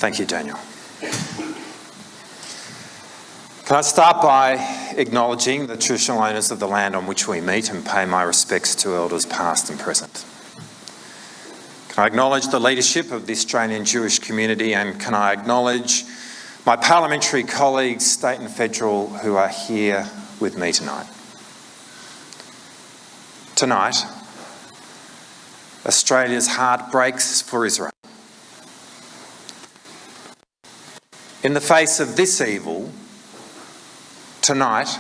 Thank you, Daniel. Can I start by acknowledging the traditional owners of the land on which we meet and pay my respects to elders past and present? Can I acknowledge the leadership of the Australian Jewish community, and can I acknowledge my parliamentary colleagues, state and federal, who are here with me tonight? Tonight, Australia's heart breaks for Israel. In the face of this evil, tonight,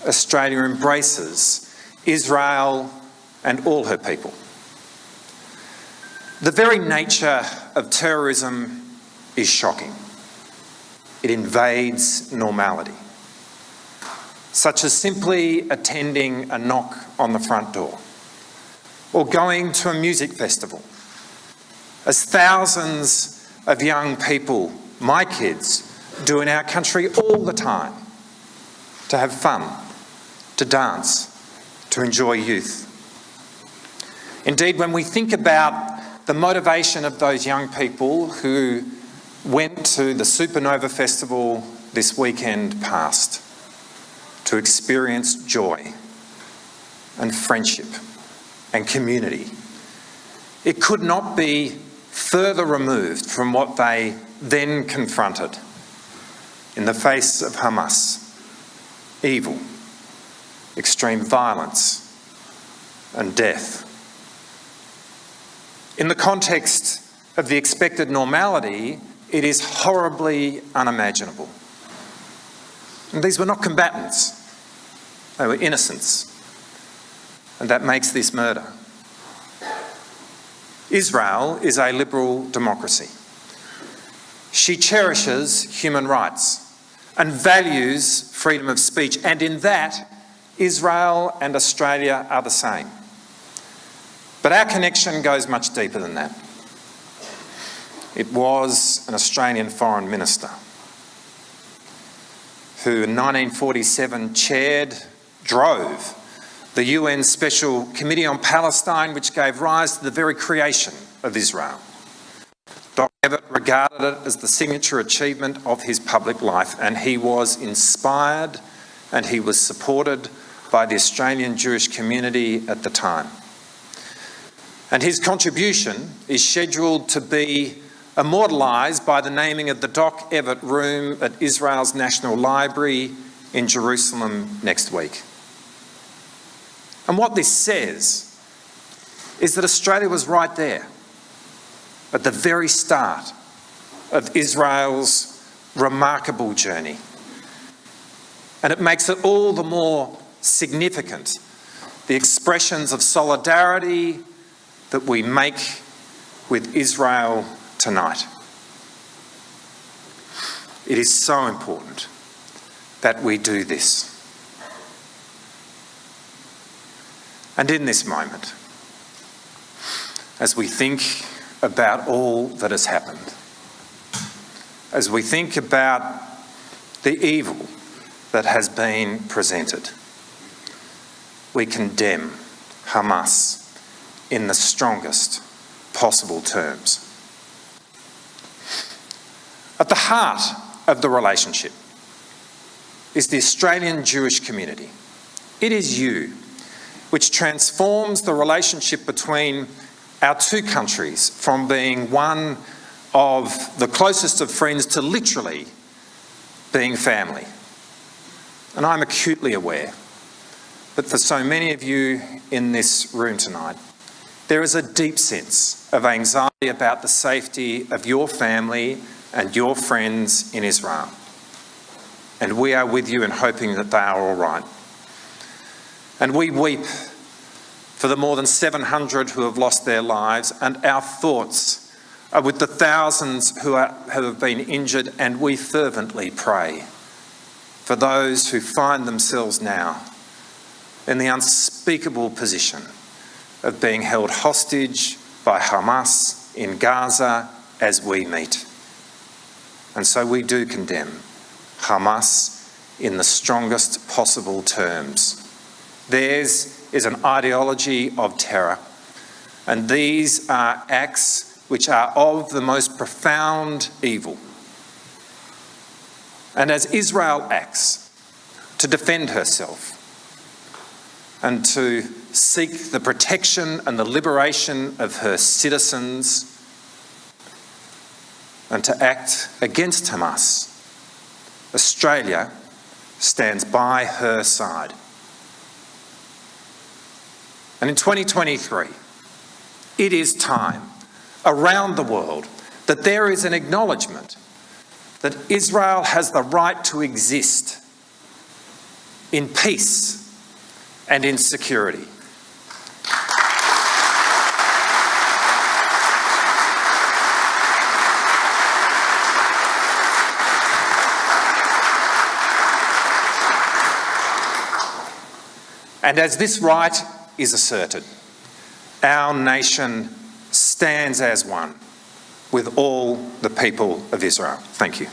Australia embraces Israel and all her people. The very nature of terrorism is shocking. It invades normality, such as simply attending a knock on the front door or going to a music festival, as thousands of young people, my kids, do in our country all the time, to have fun, to dance, to enjoy youth. Indeed, when we think about the motivation of those young people who went to the Supernova Festival this weekend past to experience joy and friendship and community, it could not be further removed from what they then confronted in the face of Hamas: evil, extreme violence, and death. In the context of the expected normality, it is horribly unimaginable. And these were not combatants, they were innocents. And that makes this murder. Israel is a liberal democracy. She cherishes human rights and values freedom of speech, and in that, Israel and Australia are the same. But our connection goes much deeper than that. It was an Australian foreign minister who in 1947 drove the UN Special Committee on Palestine, which gave rise to the very creation of Israel. Dr. Evatt regarded it as the signature achievement of his public life, and he was inspired and he was supported by the Australian Jewish community at the time. And his contribution is scheduled to be immortalised by the naming of the Doc Evatt Room at Israel's National Library in Jerusalem next week. And what this says is that Australia was right there at the very start of Israel's remarkable journey. And it makes it all the more significant, the expressions of solidarity that we make with Israel tonight. It is so important that we do this. And in this moment, as we think about all that has happened, as we think about the evil that has been presented, we condemn Hamas in the strongest possible terms. At the heart of the relationship is the Australian Jewish community. It is you which transforms the relationship between our two countries from being one of the closest of friends to literally being family. And I'm acutely aware that for so many of you in this room tonight, there is a deep sense of anxiety about the safety of your family and your friends in Israel. And we are with you in hoping that they are all right. And we weep for the more than 700 who have lost their lives, and our thoughts are with the thousands who have been injured, and we fervently pray for those who find themselves now in the unspeakable position of being held hostage by Hamas in Gaza as we meet. And so we do condemn Hamas in the strongest possible terms. Theirs is an ideology of terror, and these are acts which are of the most profound evil. And as Israel acts to defend herself and to seek the protection and the liberation of her citizens and to act against Hamas, Australia stands by her side. And in 2023, it is time around the world that there is an acknowledgement that Israel has the right to exist in peace and in security. And as this right is asserted, our nation stands as one with all the people of Israel. Thank you.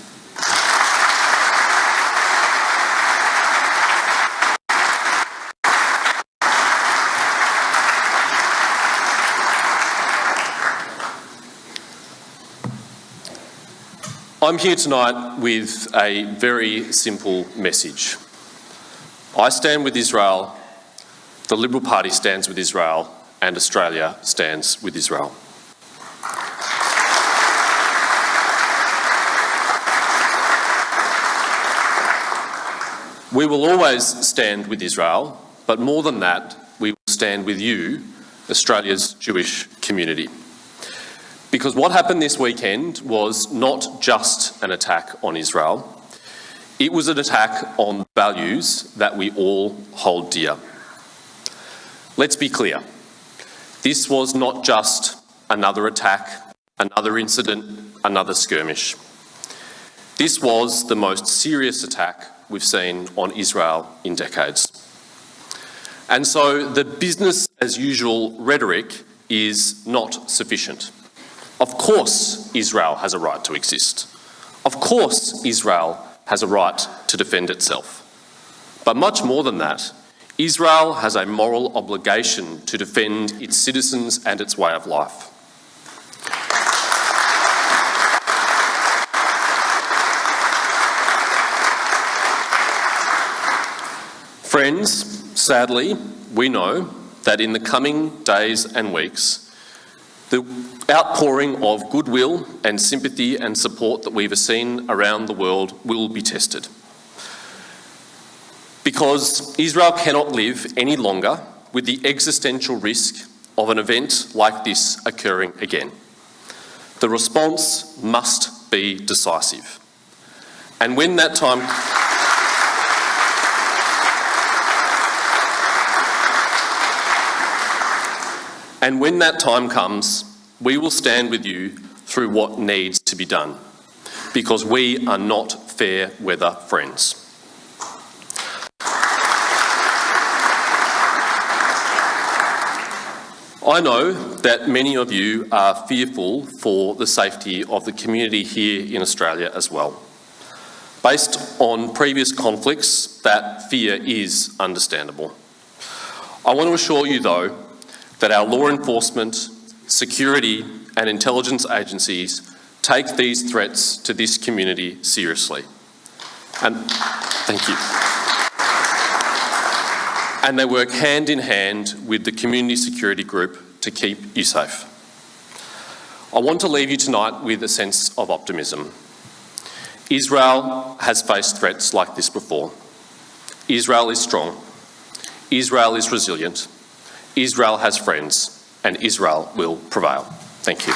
I'm here tonight with a very simple message. I stand with Israel, the Liberal Party stands with Israel, and Australia stands with Israel. We will always stand with Israel, but more than that, we will stand with you, Australia's Jewish community. Because what happened this weekend was not just an attack on Israel, it was an attack on values that we all hold dear. Let's be clear, this was not just another attack, another incident, another skirmish. This was the most serious attack we've seen on Israel in decades. And so the business as usual rhetoric is not sufficient. Of course Israel has a right to exist. Of course Israel has a right to defend itself. But much more than that, Israel has a moral obligation to defend its citizens and its way of life. Friends, sadly, we know that in the coming days and weeks, the outpouring of goodwill and sympathy and support that we've seen around the world will be tested. Because Israel cannot live any longer with the existential risk of an event like this occurring again. The response must be decisive. And when that time comes, we will stand with you through what needs to be done, because we are not fair weather friends. I know that many of you are fearful for the safety of the community here in Australia as well. Based on previous conflicts, that fear is understandable. I want to assure you, though, that our law enforcement, security and intelligence agencies take these threats to this community seriously. And thank you. And they work hand in hand with the community security group to keep you safe. I want to leave you tonight with a sense of optimism. Israel has faced threats like this before. Israel is strong. Israel is resilient. Israel has friends, and Israel will prevail. Thank you.